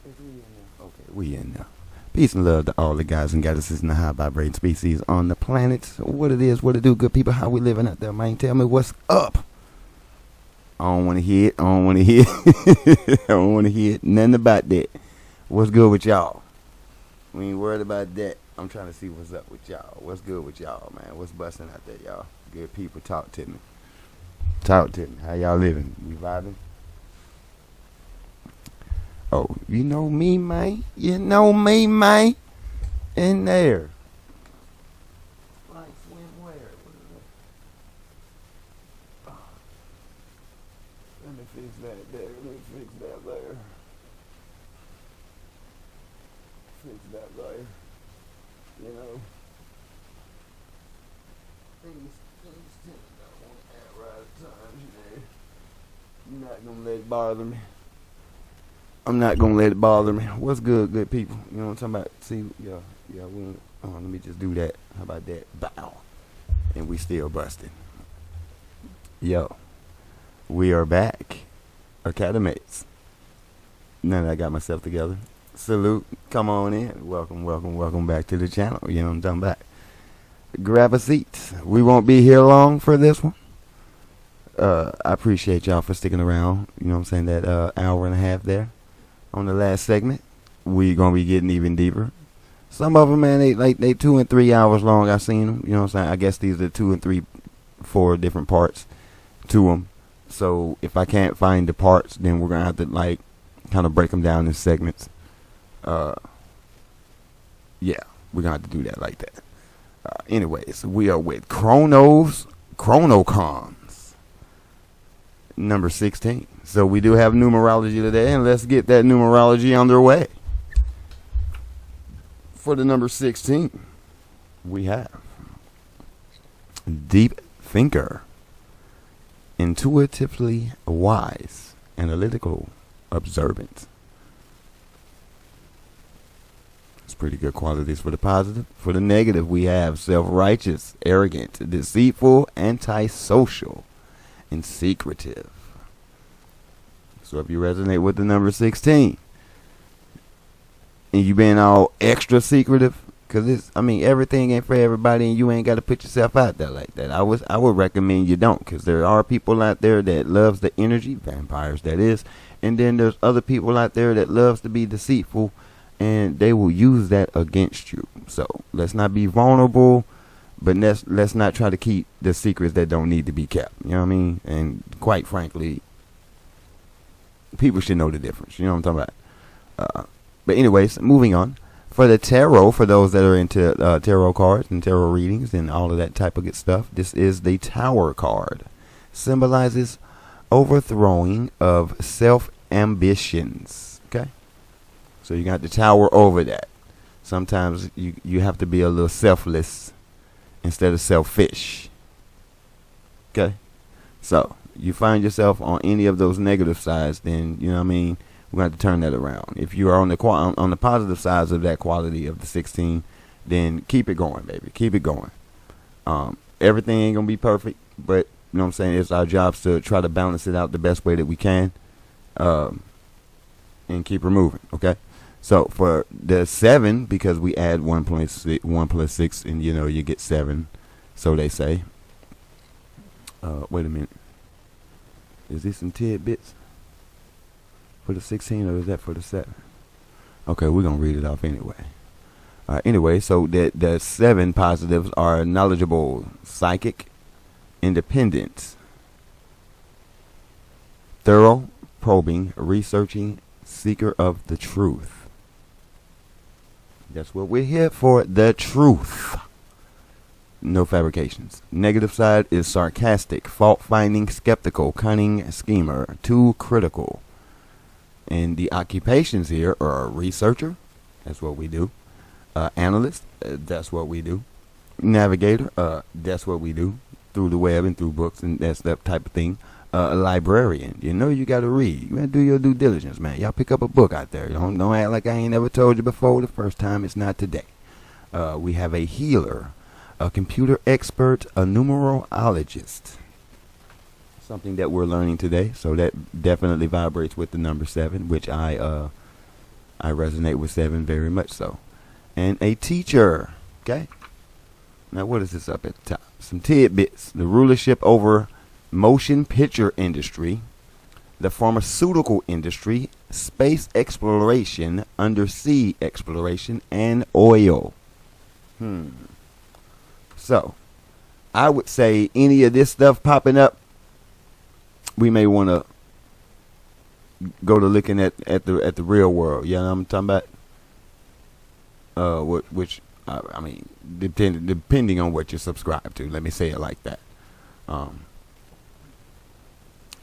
Okay, we in there. Peace and love to all the guys and goddesses and the high vibrating species on the planet. What it is, what it do, good people, how we living out there, man. Tell me what's up. I don't want to hear it. I don't want to hear it. I don't want to hear nothing about that. What's good with y'all? We ain't worried about that. I'm trying to see what's up with y'all. What's good with y'all, man? What's busting out there, y'all? Good people, talk to me. Talk to me. How y'all living? You vibing? Oh, you know me, man. You know me, man. In there. Like swimwear. What is that? Oh. Let me fix that there. Let me fix that there. Fix that there. You know. Things tend to not want to act right at times, you know. You're not gonna let it bother me. I'm not gonna let it bother me. What's good, good people? You know what I'm talking about? See, yeah. Let me just do that. How about that? Bow. And we still busting. Yo, we are back, Academates. Now that I got myself together, salute. Come on in. Welcome back to the channel. You know what I'm talking about? Grab a seat. We won't be here long for this one. I appreciate y'all for sticking around. You know what I'm saying? That hour and a half there. On the last segment, we gonna be getting even deeper. Some of them, man, they 2 and 3 hours long. I seen them. You know what I'm saying? I guess these are 2 and 3, 4 different parts to them. So if I can't find the parts, then we're gonna have to like kind of break them down in segments. Yeah, we're gonna have to do that like that. Anyways, we are with Chrono-Comms. Number 16. So we do have numerology today, and let's get that numerology underway. For the number 16, we have deep thinker, intuitively wise, analytical, observant. It's pretty good qualities for the positive. For the negative, we have self-righteous, arrogant, deceitful, antisocial, and secretive. So if you resonate with the number 16 and you being all extra secretive, because everything ain't for everybody, and you ain't got to put yourself out there like that. I would recommend you don't, because there are people out there that loves the energy, vampires that is, and then there's other people out there that loves to be deceitful, and they will use that against you. So let's not be vulnerable. But let's not try to keep the secrets that don't need to be kept. You know what I mean? And quite frankly, people should know the difference. You know what I'm talking about? But anyways, moving on. For the tarot, for those that are into tarot cards and tarot readings and all of that type of good stuff, this is the Tower card. Symbolizes overthrowing of self-ambitions. Okay? So you got the tower over that. Sometimes you have to be a little selfless instead of selfish. Okay? So, you find yourself on any of those negative sides, then, you know what I mean, we're going to have to turn that around. If you are on the positive sides of that quality of the 16, then keep it going, baby. Keep it going. Everything ain't going to be perfect, but, you know what I'm saying, it's our jobs to try to balance it out the best way that we can, and keep it moving, okay? So for the 7, because we add 1 plus 6, and you know you get 7, so they say. Wait a minute. Is this some tidbits for the 16, or is that for the 7? Okay, we're gonna read it off anyway. Anyway, so the 7 positives are knowledgeable, psychic, independent, thorough, probing, researching, seeker of the truth. That's what we're here for, the truth. No fabrications. Negative side is sarcastic, fault-finding, skeptical, cunning, schemer, too critical. And the occupations here are researcher. That's what we do. Analyst. That's what we do. Navigator. That's what we do. Through the web and through books and that's that type of thing. A librarian. You know you got to read. You got to do your due diligence, man. Y'all pick up a book out there. Don't act like I ain't never told you before. The first time, it's not today. We have a healer, a computer expert, a numerologist. Something that we're learning today. So that definitely vibrates with the number 7, which I I resonate with 7 very much so. And a teacher. Okay. Now what is this up at the top? Some tidbits. The rulership over motion picture industry, the pharmaceutical industry, space exploration, undersea exploration, and oil. So, I would say any of this stuff popping up, we may want to go to looking at the real world. You know what I'm talking about? I mean, depending on what you subscribe to. Let me say it like that.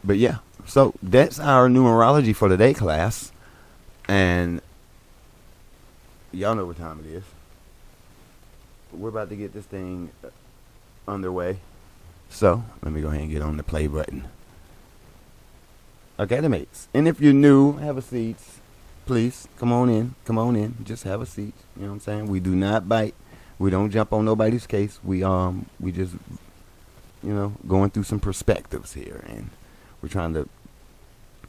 But yeah, so that's our numerology for today, class. And y'all know what time it is. We're about to get this thing underway. So, let me go ahead and get on the play button. Okay, the mates. And if you're new, have a seat. Please, come on in. Come on in. Just have a seat. You know what I'm saying? We do not bite. We don't jump on nobody's case. We just, going through some perspectives here. And we're trying to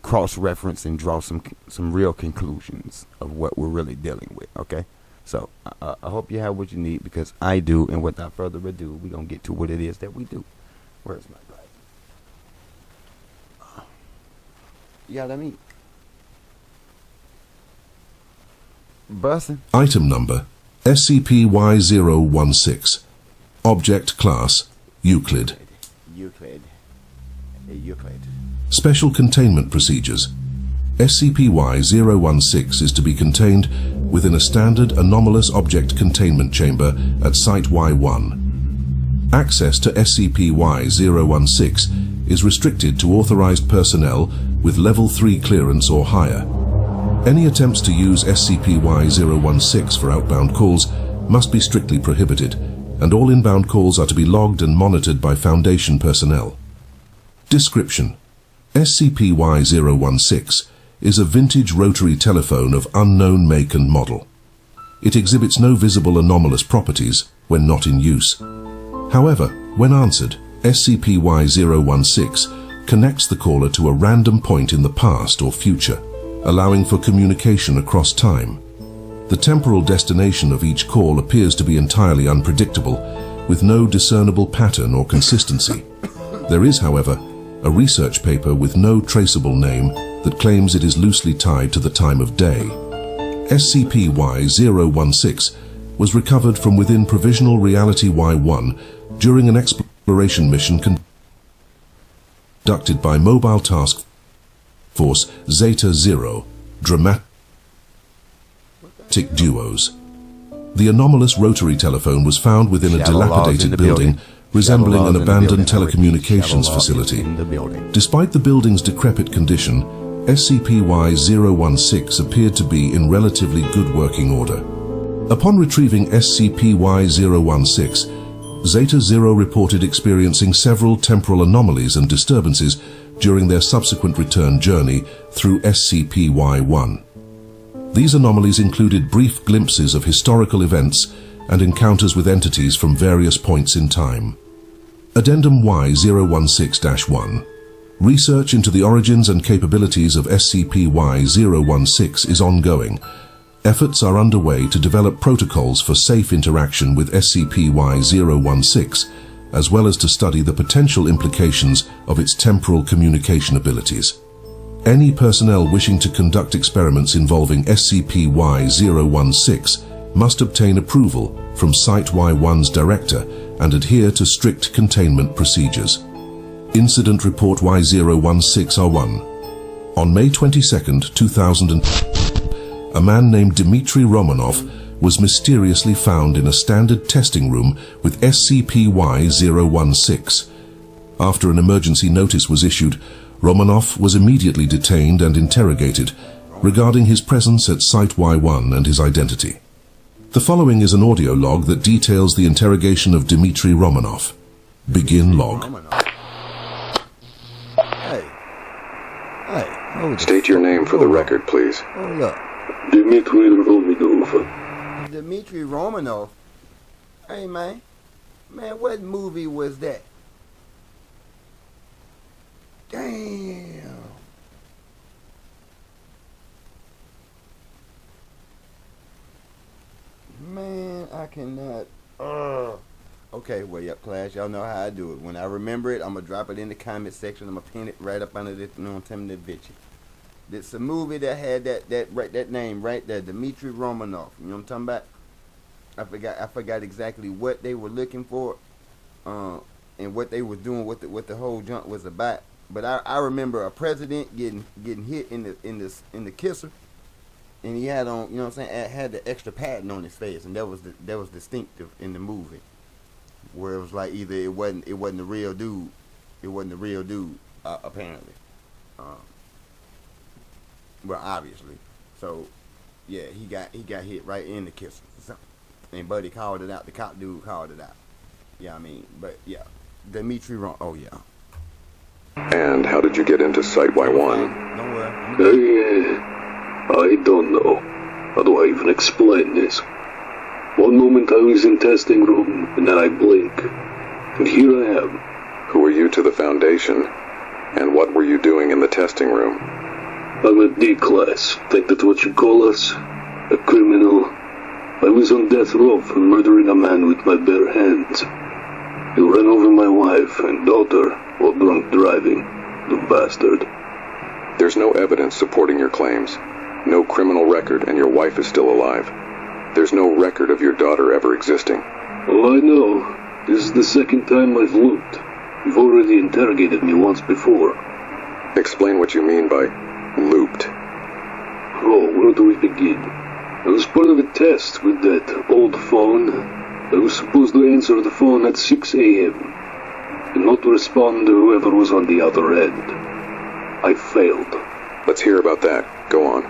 cross-reference and draw some real conclusions of what we're really dealing with, okay? So, I hope you have what you need, because I do, and without further ado, we're going to get to what it is that we do. Where's my glasses? Yeah, let me... Bustin'. Item number, SCP-Y-016. Object class, Euclid. Euclid. Special containment procedures. SCP-Y-016 is to be contained within a standard anomalous object containment chamber at Site Y1. Access to SCP-Y-016 is restricted to authorized personnel with Level 3 clearance or higher. Any attempts to use SCP-Y-016 for outbound calls must be strictly prohibited, and all inbound calls are to be logged and monitored by Foundation personnel. Description: SCP-Y-016 is a vintage rotary telephone of unknown make and model. It exhibits no visible anomalous properties when not in use. However, when answered, SCP-Y-016 connects the caller to a random point in the past or future, allowing for communication across time. The temporal destination of each call appears to be entirely unpredictable, with no discernible pattern or consistency. There is, however, a research paper with no traceable name that claims it is loosely tied to the time of day. SCP-Y-016 was recovered from within Provisional Reality Y1 during an exploration mission conducted by Mobile Task Force Zeta-0, Dramatic Duos. The anomalous rotary telephone was found within a dilapidated building resembling an abandoned telecommunications facility. Despite the building's decrepit condition, SCP-Y-016 appeared to be in relatively good working order. Upon retrieving SCP-Y-016, Zeta-0 reported experiencing several temporal anomalies and disturbances during their subsequent return journey through SCP-Y-1. These anomalies included brief glimpses of historical events and encounters with entities from various points in time. Addendum Y-016-1. Research into the origins and capabilities of SCP-Y-016 is ongoing. Efforts are underway to develop protocols for safe interaction with SCP-Y-016, as well as to study the potential implications of its temporal communication abilities. Any personnel wishing to conduct experiments involving SCP-Y-016 must obtain approval from Site Y1's director and adhere to strict containment procedures. Incident Report Y-016-R1. On May 22, 2000, a man named Dmitry Romanov was mysteriously found in a standard testing room with SCP-Y-016. After an emergency notice was issued, Romanov was immediately detained and interrogated regarding his presence at Site Y1 and his identity. The following is an audio log that details the interrogation of Dmitry Romanov. Begin log. State your name for the record, please. Hold up. Dmitry Romanov. Dmitry Romanov? Hey, man. Man, what movie was that? Damn. cannot. Okay, well, yep, class, y'all know how I do it. When I remember it, I'm going to drop it in the comment section. I'm going to pin it right up under this, you know what I'm telling you, that bitch. It's a movie that had that name right there, Dmitry Romanov. You know what I'm talking about? I forgot exactly what they were looking for, and what they were doing, what the whole junk was about. But I remember a president getting hit in the kisser, and he had on, you know what I'm saying, had the extra padding on his face, and that was distinctive in the movie, where it was like either it wasn't the real dude, apparently. Well, obviously. So yeah, he got hit right in the kisser. And Buddy called it out. The cop dude called it out. Yeah, I mean, but yeah, Dimitri wrong. Oh yeah. And how did you get into Site Y1? Don't worry. I don't know. How do I even explain this? One moment I was in testing room, and then I blink. And here I am. Who are you to the Foundation? And what were you doing in the testing room? I'm a D class. Think that's what you call us? A criminal. I was on death row for murdering a man with my bare hands. He ran over my wife and daughter while drunk driving. The bastard. There's no evidence supporting your claims. No criminal record, and your wife is still alive. There's no record of your daughter ever existing. Oh, I know. This is the second time I've looped. You've already interrogated me once before. Explain what you mean by looped. Oh, where do we begin? I was part of a test with that old phone. I was supposed to answer the phone at 6 a.m. and not respond to whoever was on the other end. I failed. Let's hear about that. Go on.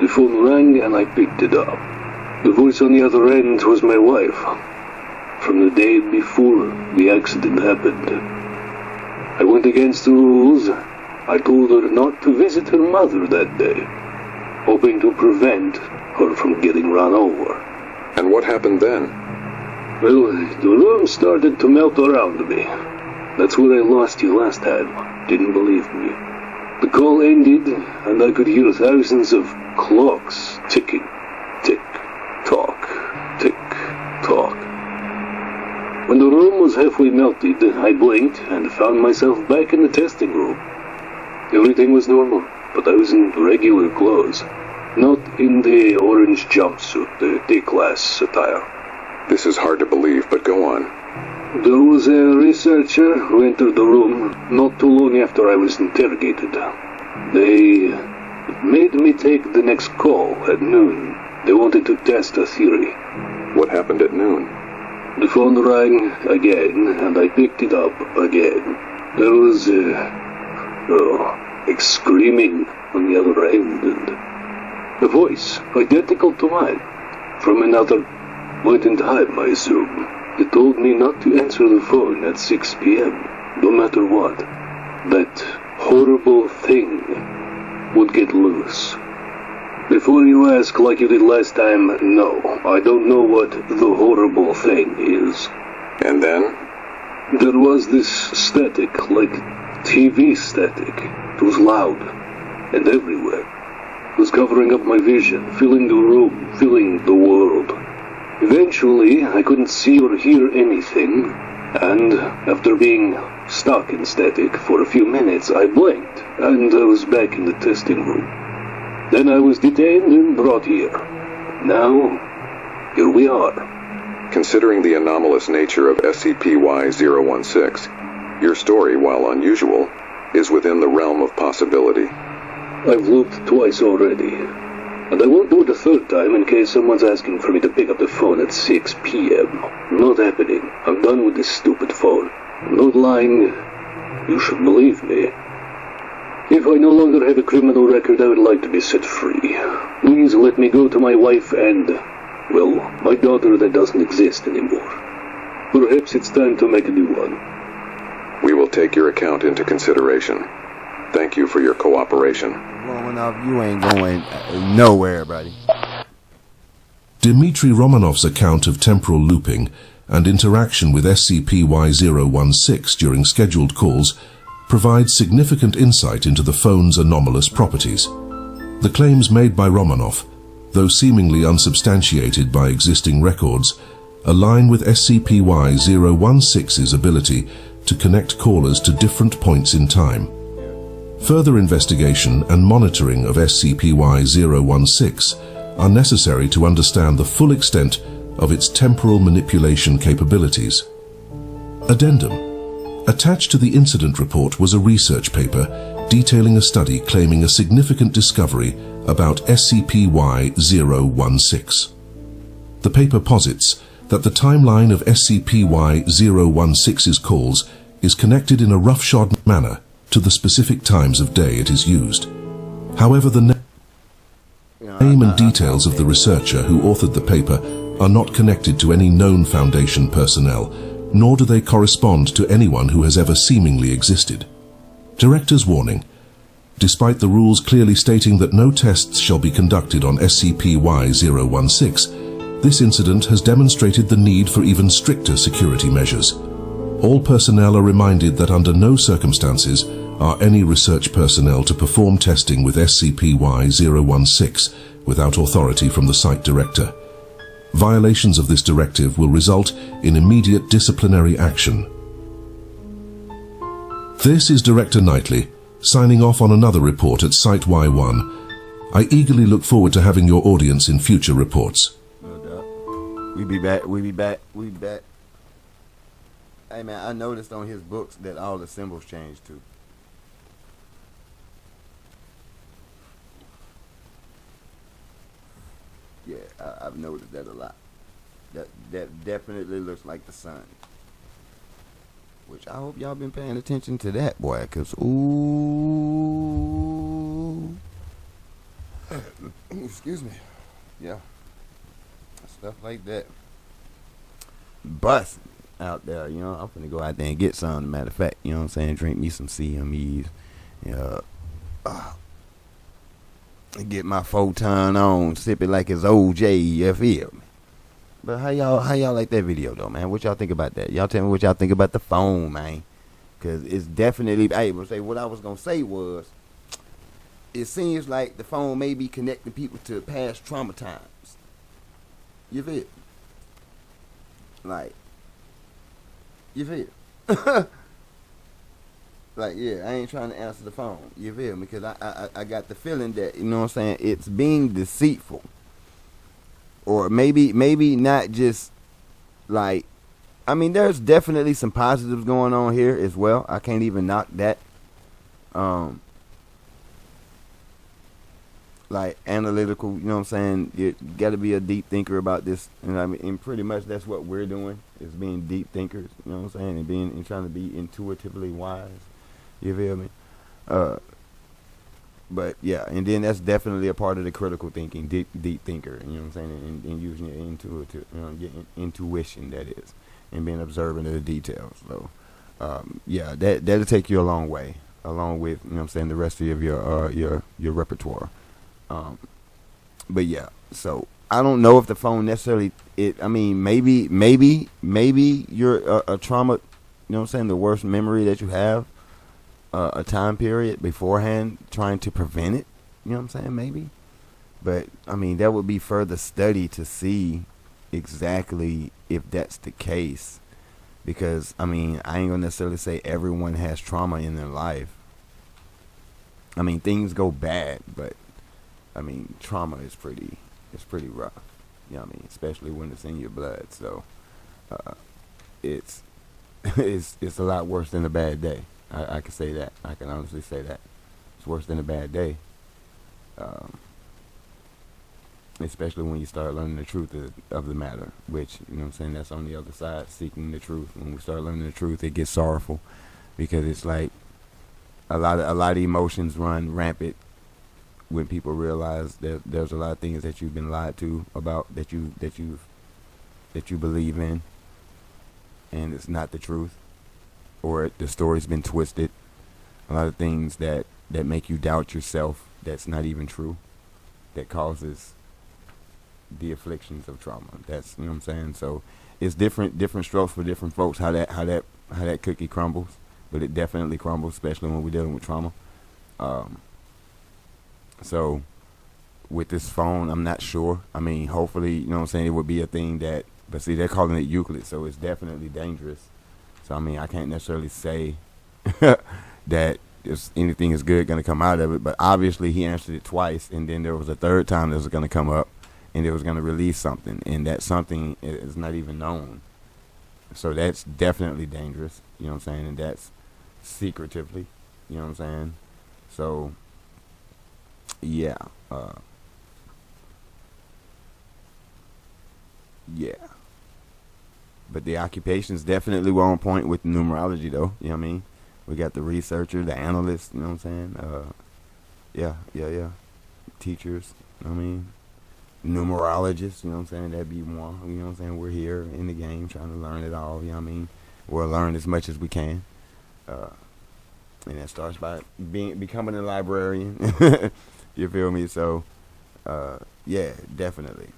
The phone rang and I picked it up. The voice on the other end was my wife. From the day before the accident happened. I went against the rules. I told her not to visit her mother that day, hoping to prevent her from getting run over. And what happened then? Well, the room started to melt around me. That's where I lost you last time. Didn't believe me. The call ended, and I could hear thousands of clocks ticking. Tick, tock, tick, tock. When the room was halfway melted, I blinked and found myself back in the testing room. Everything was normal, but I was in regular clothes. Not in the orange jumpsuit, the D-class attire. This is hard to believe, but go on. There was a researcher who entered the room not too long after I was interrogated. They made me take the next call at noon. They wanted to test a theory. What happened at noon? The phone rang again, and I picked it up again. There was screaming on the other end, and a voice identical to mine, from another point in time, I assume. It told me not to answer the phone at 6 p.m., no matter what. That horrible thing would get loose. Before you ask like you did last time, no, I don't know what the horrible thing is. And then? There was this static, like TV static. It was loud, and everywhere. It was covering up my vision, filling the room, filling the world. Eventually, I couldn't see or hear anything, and after being stuck in static for a few minutes, I blinked, and I was back in the testing room. Then I was detained and brought here. Now, here we are. Considering the anomalous nature of SCP-Y-016, your story, while unusual, is within the realm of possibility. I've looped twice already, and I won't do it a third time in case someone's asking for me to pick up the phone at 6 p.m. Not happening. I'm done with this stupid phone. I'm not lying. You should believe me. If I no longer have a criminal record, I would like to be set free. Please let me go to my wife and, well, my daughter that doesn't exist anymore. Perhaps it's time to make a new one. We will take your account into consideration. Thank you for your cooperation. Romanov, you ain't going nowhere, buddy. Dmitry Romanov's account of temporal looping and interaction with SCP-Y-016 during scheduled calls provides significant insight into the phone's anomalous properties. The claims made by Romanov, though seemingly unsubstantiated by existing records, align with SCP-Y-016's ability to connect callers to different points in time. Further investigation and monitoring of SCP-Y-016 are necessary to understand the full extent of its temporal manipulation capabilities. Addendum. Attached to the incident report was a research paper detailing a study claiming a significant discovery about SCP-Y-016. The paper posits that the timeline of SCP-Y-016's calls is connected in a roughshod manner to the specific times of day it is used. However, the name and details of the researcher who authored the paper are not connected to any known Foundation personnel, nor do they correspond to anyone who has ever seemingly existed. Director's warning. Despite the rules clearly stating that no tests shall be conducted on SCP-Y-016, this incident has demonstrated the need for even stricter security measures. All personnel are reminded that under no circumstances are any research personnel to perform testing with SCP-Y-016 without authority from the site director. Violations of this directive will result in immediate disciplinary action. This is Director Knightley, signing off on another report at Site Y1. I eagerly look forward to having your audience in future reports. We be back. Hey man, I noticed on his books that all the symbols changed too. Yeah, I've noticed that a lot. That definitely looks like the sun. Which I hope y'all been paying attention to that, boy, cause ooh, excuse me, yeah, stuff like that. Bustin' out there, you know. I'm finna go out there and get some. Matter of fact, you know what I'm saying. Drink me some CMEs. Get my photon on, sip it like it's OJ. You feel me? But how y'all like that video though, man? What y'all think about that? Y'all tell me what y'all think about the phone, man. Cause it's definitely. Hey, but say what I was gonna say was, it seems like the phone may be connecting people to past trauma times. You feel? Like, you feel? Like, yeah, I ain't trying to answer the phone. You feel me? Because I got the feeling that, you know what I'm saying, it's being deceitful. Or maybe not just, like, I mean, there's definitely some positives going on here as well. I can't even knock that. Like, analytical, you know what I'm saying? You got to be a deep thinker about this. And I mean, and pretty much that's what we're doing, is being deep thinkers, you know what I'm saying? And trying to be intuitively wise. You feel me? But yeah, and then that's definitely a part of the critical thinking, deep thinker, you know what I'm saying? And using your intuitive, intuition, that is, and being observant of the details. So, yeah, that'll take you a long way, along with, you know what I'm saying, the rest of your repertoire. But yeah, so I don't know if the phone necessarily, I mean, maybe you're a trauma, you know what I'm saying, the worst memory that you have, a time period beforehand, trying to prevent it, you know what I'm saying, maybe. But I mean, that would be further study to see exactly if that's the case, because I mean, I ain't gonna necessarily say everyone has trauma in their life. I mean, things go bad, but I mean, trauma is pretty rough, you know what I mean, especially when it's in your blood. So it's a lot worse than a bad day. I can say that. I can honestly say that it's worse than a bad day, especially when you start learning the truth of the matter, which, you know what I'm saying, that's on the other side, seeking the truth. When we start learning the truth, it gets sorrowful, because it's like a lot of emotions run rampant when people realize that there's a lot of things that you've been lied to about, that you believe in, and it's not the truth, or the story's been twisted. A lot of things that make you doubt yourself, that's not even true, that causes the afflictions of trauma. That's, you know what I'm saying? So it's different strokes for different folks, how that cookie crumbles, but it definitely crumbles, especially when we're dealing with trauma. So with this phone, I'm not sure. I mean, hopefully, you know what I'm saying, it would be a thing that But see, they're calling it Euclid, so it's definitely dangerous. So, I mean, I can't necessarily say that if anything is good going to come out of it. But obviously, he answered it twice, and then there was a third time that was going to come up, and it was going to release something, and that something is not even known. So that's definitely dangerous, you know what I'm saying? And that's secretively, you know what I'm saying? So, yeah. Yeah. But the occupations definitely were on point with the numerology, though, you know what I mean? We got the researcher, the analyst, you know what I'm saying? Yeah. Teachers, you know what I mean? Numerologists, you know what I'm saying? That'd be more, you know what I'm saying? We're here in the game trying to learn it all, you know what I mean? We'll learn as much as we can. And that starts by becoming a librarian. You feel me? So, yeah, definitely.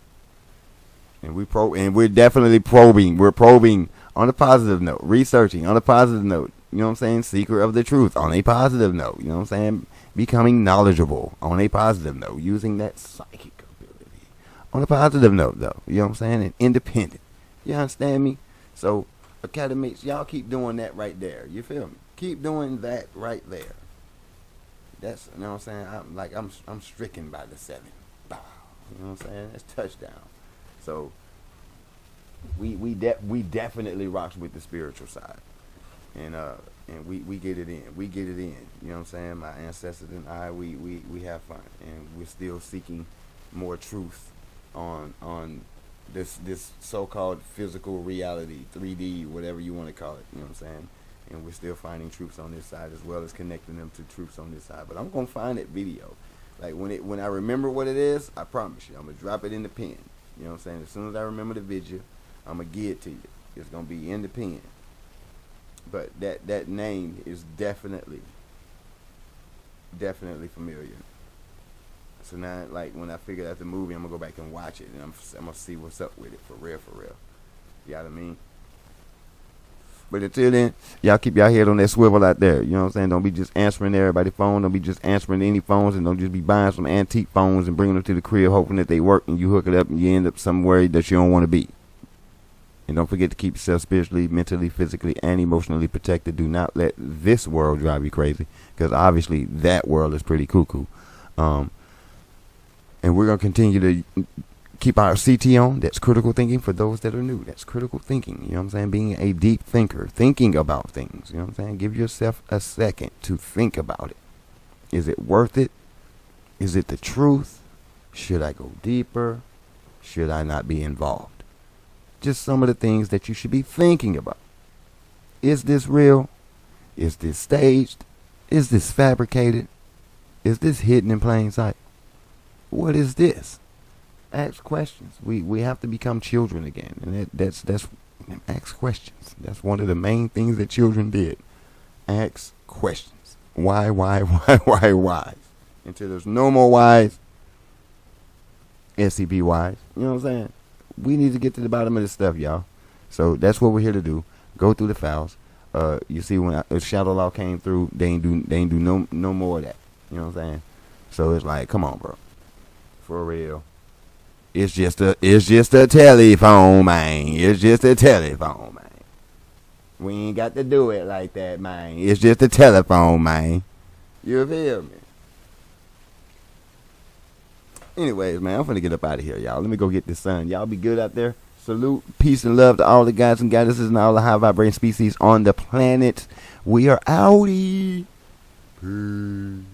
And we're definitely probing. We're probing on a positive note, researching on a positive note. You know what I'm saying? Secret of the truth on a positive note. You know what I'm saying? Becoming knowledgeable on a positive note. Using that psychic ability on a positive note, though. You know what I'm saying? And independent. You understand me? So, academics, y'all keep doing that right there. You feel me? Keep doing that right there. That's, you know what I'm saying? I'm stricken by the 7. Bow. You know what I'm saying? That's touchdown. So we definitely rocks with the spiritual side, and we get it in. We get it in. You know what I'm saying? My ancestors and I, we have fun, and we're still seeking more truth on this so-called physical reality, 3D, whatever you want to call it. You know what I'm saying? And we're still finding truths on this side as well as connecting them to truths on this side. But I'm gonna find that video. Like when I remember what it is, I promise you, I'm gonna drop it in the pen. You know what I'm saying? As soon as I remember the video, I'm going to give it to you. It's going to be in the pen. But that name is definitely familiar. So now, like, when I figured out the movie, I'm going to go back and watch it. And I'm going to see what's up with it. For real. You know what I mean? But until then, y'all keep y'all head on that swivel out there. You know what I'm saying? Don't be just answering everybody's phone. Don't be just answering any phones. And don't just be buying some antique phones and bringing them to the crib hoping that they work and you hook it up and you end up somewhere that you don't want to be. And don't forget to keep yourself spiritually, mentally, physically, and emotionally protected. Do not let this world drive you crazy. Because obviously that world is pretty cuckoo. And we're going to continue to keep our CT on. That's critical thinking for those that are new. That's critical thinking. You know what I'm saying? Being a deep thinker. Thinking about things. You know what I'm saying? Give yourself a second to think about it. Is it worth it? Is it the truth? Should I go deeper? Should I not be involved? Just some of the things that you should be thinking about. Is this real? Is this staged? Is this fabricated? Is this hidden in plain sight? What is this? Ask questions. We have to become children again, and that's ask questions. That's one of the main things that children did. Ask questions. Why? Until there's no more whys, SCP-Ys. You know what I'm saying? We need to get to the bottom of this stuff, y'all. So that's what we're here to do. Go through the files. You see, when Shadow Law came through, they ain't do no more of that. You know what I'm saying? So it's like, come on, bro. For real. It's just a telephone, man. It's just a telephone, man. We ain't got to do it like that, man. It's just a telephone, man. You feel me? Anyways, man, I'm finna get up out of here, y'all. Let me go get this sun. Y'all be good out there. Salute, peace, and love to all the guys and goddesses and all the high vibrating species on the planet. We are outie. Peace.